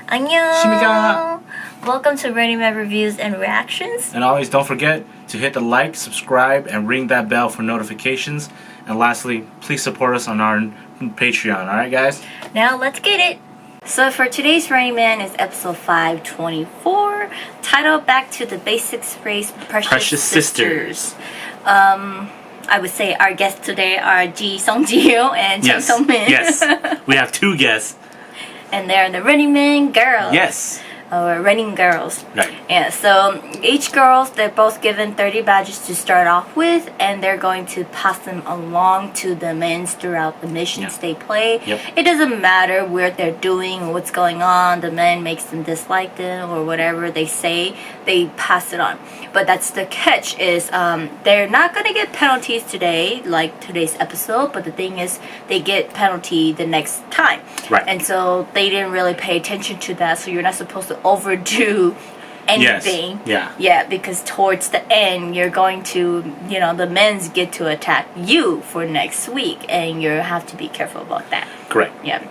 Shimika. Welcome to Running Man Reviews and Reactions. And always don't forget to hit the like, subscribe, and ring that bell for notifications. And lastly, please support us on our Patreon. Alright, guys? Now let's get it. So for today's Running Man is episode 524, titled Back to the Basics Race Precious Sisters. I would say our guests today are Ji Sung-ji-hyo and Chung Sung-min. Yes, we have two guests. And they're the Running Man girls. Yes. Or running girls. Right. Yeah, so each girls, they're both given 30 badges to start off with, and they're going to pass them along to the men throughout the missions they play. Yep. It doesn't matter what they're doing or what's going on, the men makes them dislike them or whatever they say, they pass it on. But that's the catch is they're not going to get penalties today, like today's episode, but the thing is they get penalty the next time. Right. And so they didn't really pay attention to that, so you're not supposed to overdo anything. Yes. Yeah, because towards the end you're going to, the men's get to attack you for next week, and you have to be careful about that. Correct. Yeah.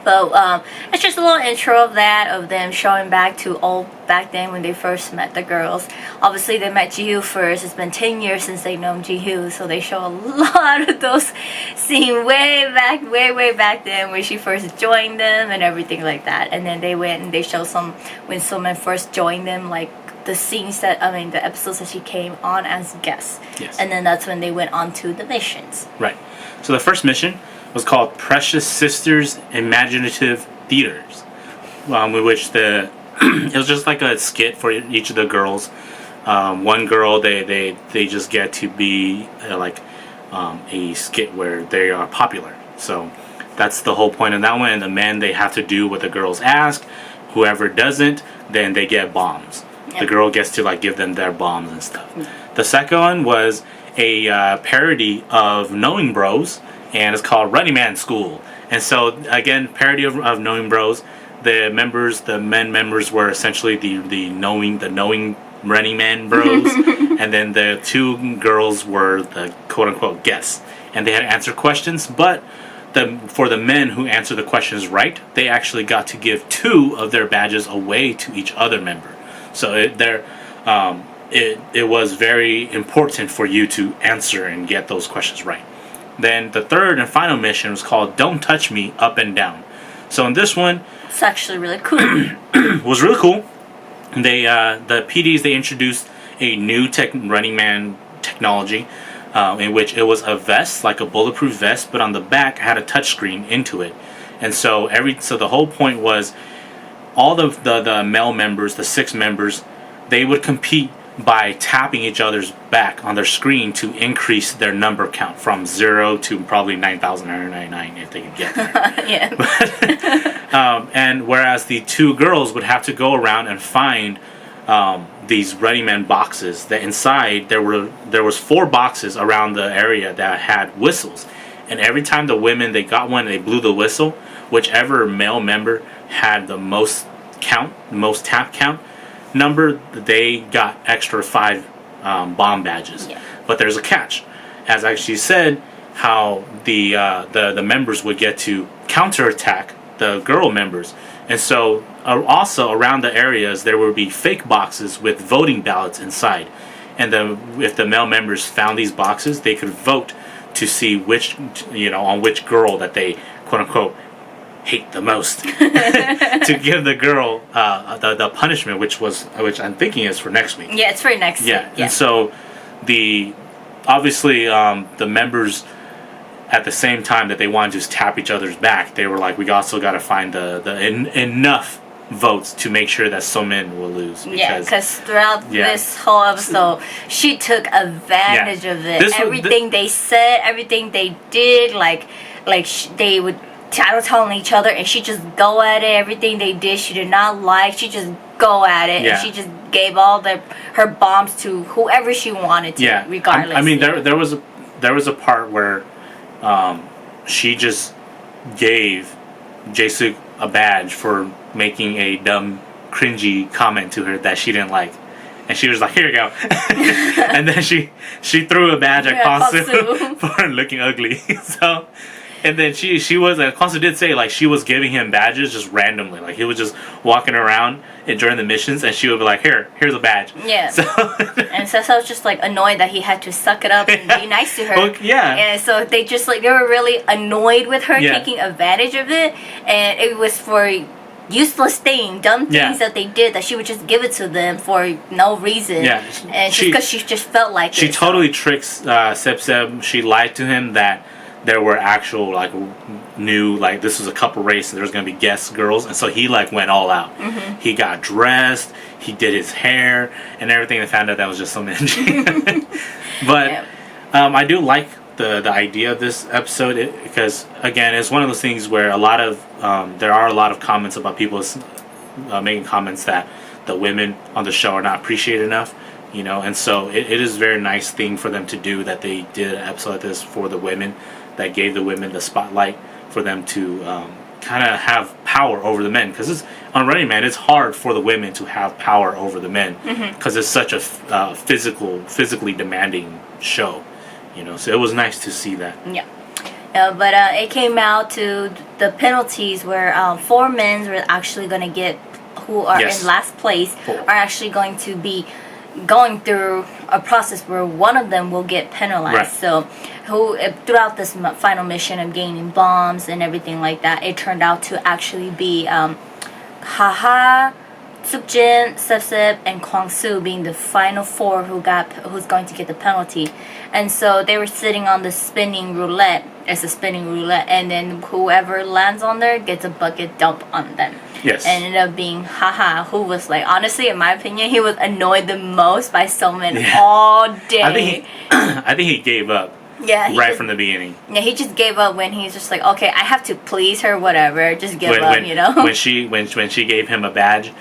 But it's just a little intro of that, of them showing back to back then when they first met the girls. Obviously they met Ji-hoo first. It's been 10 years since they know Ji-hoo, so they show a lot of those scenes way back then when she first joined them and everything like that. And then they went and they show some when someone first joined them, like the scenes the episodes that she came on as guests. Yes. And then that's when they went on to the missions. Right. So the first mission was called Precious Sisters Imaginative Theaters, with which it was just like a skit for each of the girls. One girl, they just get to be a skit where they are popular. So that's the whole point of that one. And the men, they have to do what the girls ask. Whoever doesn't, then they get bombs. Yep. The girl gets to give them their bombs and stuff. Mm-hmm. The second one was a parody of Knowing Bros, and it's called Running Man School. And so again, parody of Knowing Bros. The men members were essentially the knowing Running Man Bros, and then the two girls were the quote unquote guests, and they had to answer questions. But for the men who answered the questions right, they actually got to give 2 of their badges away to each other member. So it was very important for you to answer and get those questions right. Then the third and final mission was called Don't Touch Me Up and Down. So in this one, it's actually really cool. was really cool. They the PDs, they introduced a new Running Man technology, in which it was a vest, like a bulletproof vest, but on the back had a touchscreen into it. And so the whole point was all the male members, the 6 members, they would compete by tapping each other's back on their screen to increase their number count from 0 to probably 9,999 if they could get there. Yeah. And whereas the 2 girls would have to go around and find these Running Man boxes, that inside there was 4 boxes around the area that had whistles, and every time the women, they got one and they blew the whistle, whichever male member had the most tap count number, they got extra 5 bomb badges. Yeah. But there's a catch. As I actually said, how the members would get to counterattack the girl members. And so also around the areas there would be fake boxes with voting ballots inside. And if the male members found these boxes, they could vote to see on which girl that they quote unquote hate the most to give the girl the punishment, which I'm thinking is for next week. Yeah, it's for next week. Yeah. And so obviously the members, at the same time that they wanted to just tap each other's back, they were like, we also got to find enough votes to make sure that Somin will lose. Because throughout this whole episode, she took advantage of it. Everything they said, everything they did, they would telling each other, and she just go at it. Everything they did she did not like, she just go at it. And she just gave all her bombs to whoever she wanted to, regardless. I mean, there was a part where she just gave Jae-suk a badge for making a dumb, cringy comment to her that she didn't like, and she was like, "Here you go," and then she threw a badge at Kwasu for looking ugly. So And then she was, Kwanzaa did say, like, she was giving him badges just randomly. Like, he was just walking around and during the missions, and she would be like, here's a badge. Yeah. So and so I was just like annoyed that he had to suck it up and be nice to her. Well, yeah. And so they just like, they were really annoyed with her Yeah. taking advantage of it. And it was for useless thing, dumb things Yeah. that they did, that she would just give it to them for no reason. Yeah. And just because she just felt like She it. totally tricks Seb. She lied to him that there were actual, like, new, like, this was a couple race and there was going to be guest girls. And so he, like, went all out. Mm-hmm. He got dressed. He did his hair and everything, and found out that was just some energy. But Yeah. I do like the idea of this episode because, again, it's one of those things where a lot of there are a lot of comments about people making comments that the women on the show are not appreciated enough, you know, and so it is a very nice thing for them to do, that they did an episode like this for the women, that gave the women the spotlight for them to kind of have power over the men, because on Running Man it's hard for the women to have power over the men because it's such a physically demanding show, you know, so it was nice to see that. Yeah. But it came out to the penalties where 4 men were actually going to get, who are Yes. in last place, 4. are actually going to be going through a process where one of them will get penalized. Right. So who throughout this final mission of gaining bombs and everything like that, it turned out to actually be Haha, Sukjin, Sep, and Kwang Soo being the final 4 who's going to get the penalty. And so they were sitting on the spinning roulette. It's a spinning roulette, and then whoever lands on there gets a bucket dump on them. Yes. And ended up being Haha, who was like, honestly, in my opinion, he was annoyed the most by Somin all day. I think he gave up. Yeah, Right from the beginning. Yeah, he just gave up when he's just like, okay, I have to please her, whatever, just give up, when, you know. when she gave him a badge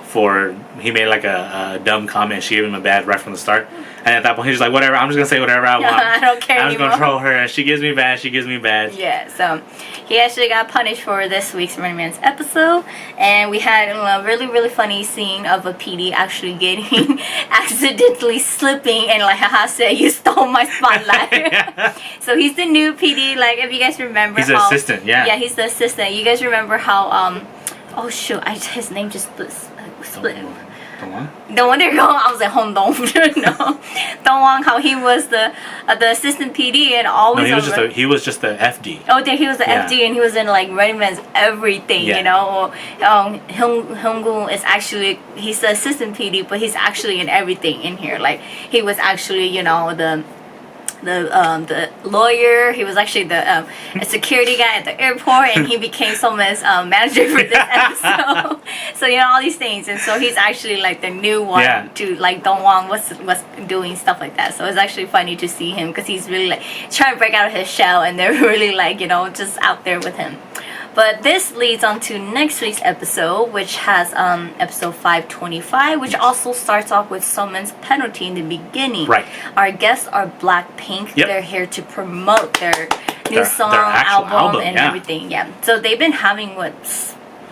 for, he made like a dumb comment. She gave him a badge right from the start, and at that point he's like, whatever, I'm just gonna say whatever I want. I don't care I'm just anymore. gonna troll her, and she gives me badge. She gives me badge. Yeah, so he actually got punished for this week's Running Man's episode, and we had a really, really funny scene of a PD actually getting accidentally slipping, and like Haha said, you stole my spotlight. Yeah. So he's the new PD. Like, if you guys remember, He's the assistant. Yeah. Yeah, he's the assistant. You guys remember how oh shoot, his name just split. Come on. The one they're going, I was like, Hong Dong. No, Dong, how he was the assistant PD and always. No, he was just the FD. Oh, there he was the Yeah. FD, and he was in like Running Man's everything, Yeah. you know. Hyung is actually, he's the assistant PD, but he's actually in everything in here. Like, he was actually, you know, the lawyer. He was actually the a security guy at the airport, and he became someone's manager for this episode. So, you know, all these things, and so he's actually like the new one Yeah. to like Dong Wang was doing stuff like that. So it's actually funny to see him because he's really like trying to break out of his shell, and they're really like, you know, just out there with him. But this leads on to next week's episode, which has episode 525, which also starts off with Someone's penalty in the beginning. Right. Our guests are Blackpink. Yep. They're here to promote their new song, their actual album, and yeah. everything. Yeah. So they've been having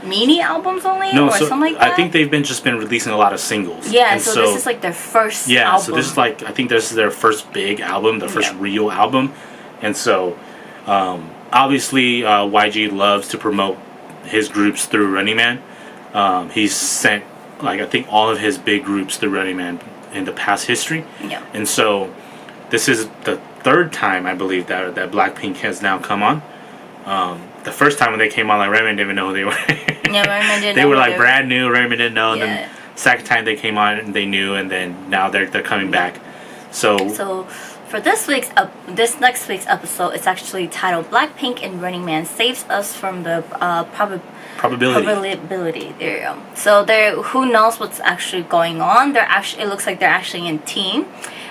mini albums only, No, or so something like that. I think they've just been releasing a lot of singles. Yeah. And So this is like their first album. so this is like, I think this is their first big album, their first Yeah. real album, and so obviously YG loves to promote his groups through Running Man. He's sent like I think all of his big groups through Running Man in the past history. Yeah. And so this is the 3rd time I believe that Blackpink has now come on. The first time when they came on, like Running Man didn't even know who they were. Yeah, Running Man didn't They know were who like they were. brand new. Running Man didn't know. And Yeah. then second time they came on, they knew, and then now they're coming back. So for this next week's episode, it's actually titled "Blackpink and Running Man Saves Us from the Probability." There you go. So who knows what's actually going on? It looks like they're actually in team,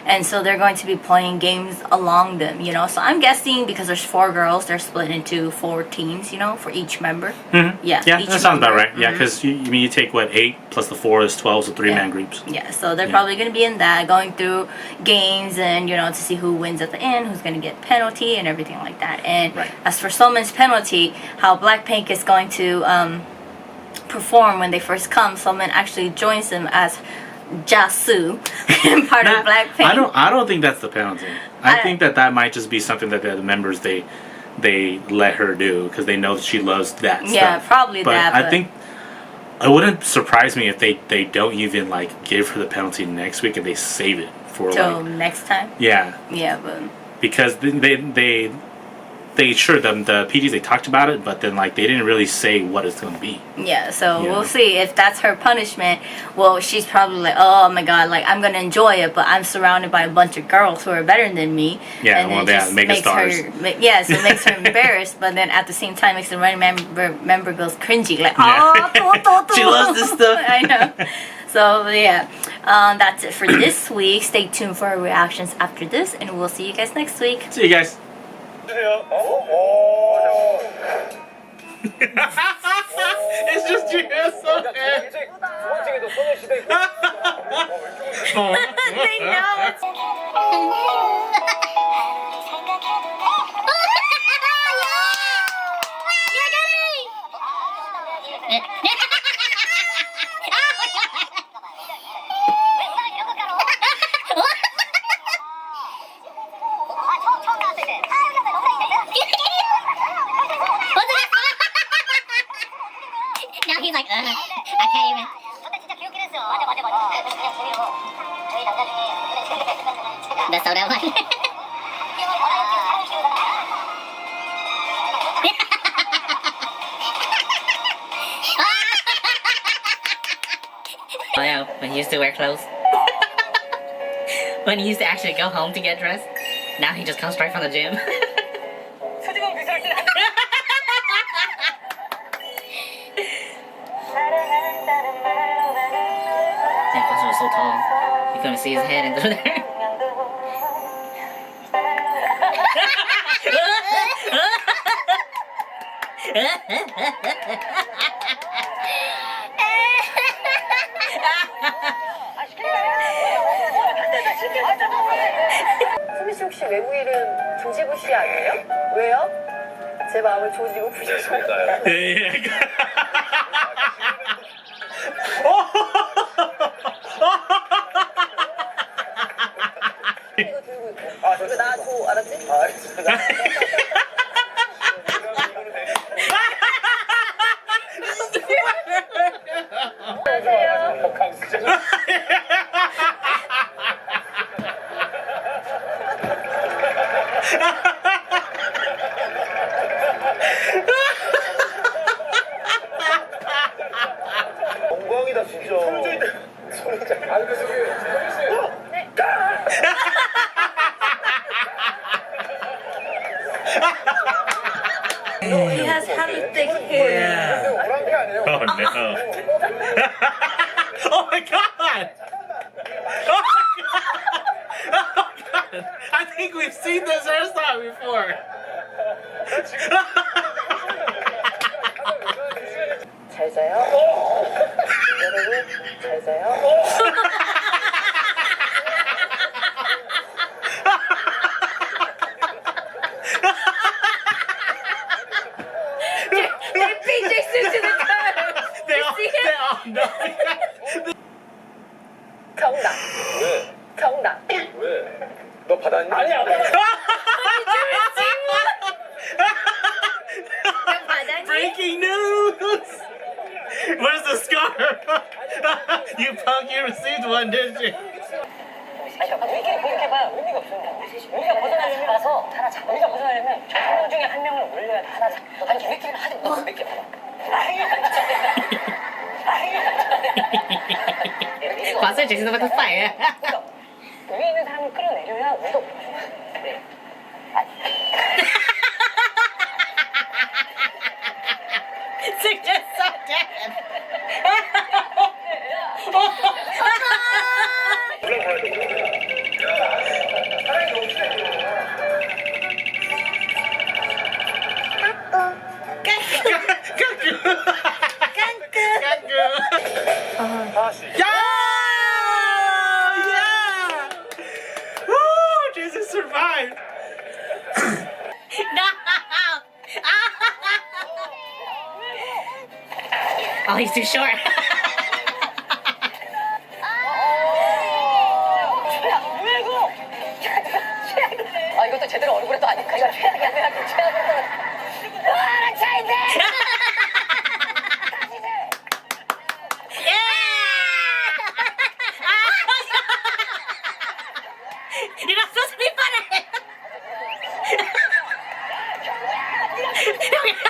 and so they're going to be playing games along them. You know, so I'm guessing because there's 4 girls, they're split into 4 teams. You know, for each member. Mm-hmm. Yeah. Yeah, each that sounds about member. right. Yeah, because you take what 8 plus the 4 is 12, so 3-man groups. Yeah, so they're Yeah. probably going to be in that, going through games and, you know, to see who wins at the end, who's going to get penalty and everything like that. And Right. as for Someone's penalty, how Blackpink is going to perform when they first come, Someone actually joins them as Jasu, part of Blackpink. I don't think that's the penalty. I think that might just be something that the members they they let her do because they know that she loves that Yeah, stuff. probably that, I but- think it wouldn't surprise me if they don't even like give her the penalty next week and they save it for Till like next time. yeah, Yeah, but because they sure the PDs they talked about it, but then like they didn't really say what it's gonna be. yeah, so Yeah. we'll see if that's her punishment. Well, she's probably like, oh my god, like I'm gonna enjoy it, but I'm surrounded by a bunch of girls who are better than me. Yeah, and well, it yeah, just mega makes stars. her, yeah, so it makes her embarrassed. But then at the same time, makes the running member goes cringy, like, Yeah. oh, She loves this stuff. I know. So yeah, that's it for this week. Stay tuned for our reactions after this, and we'll see you guys next week. See you guys. It's just you. So They know it's. Now he's like, I can't even. That's so that one. Oh yeah, when he used to wear clothes. When he used to actually go home to get dressed. Now he just comes straight from the gym. That person was so tall. You couldn't see his head into there. 소미 씨 혹시 외국 이름 조지부 씨 아니에요? 왜요? 제 마음을 조지고 부셔서 이거 들고 있고 이거 나줘 알았지? 영광이다 진짜. 소리인데. 아니 그 소리. He has hella thick hair. 오란 게 아니에요. Oh no. Oh my god. Oh god. I think we've seen this hairstyle before. 잘 자요 여러분 잘 자요 Their PJs into the curve. They all, see they all know. 정답 왜? 정답 왜? 너 받았니? 아니야. Breaking news! Where's the scar? You punk, you received one, didn't you? 우리끼리 공격해봐요. 의미가 없습니다. 우리가 벗어나려면 가서 하나 잡아. 우리가 벗어나려면 저 한 명 중에 한 명을 올려야 하나 잡아. 아니 우리끼리는 하지 마. 몇 개 받아. 봤어요? 제시도부터 파이어. 위에 있는 사람을 끌어내려야 우리가 올라가. 그래. They're just so dead. Yeah! Woo! Jesus survived! No! Oh, he's too short. 아 이것도 제대로 얼굴에 또 아니까 이거 최악이야. 나 차인데. You're not supposed to be funny.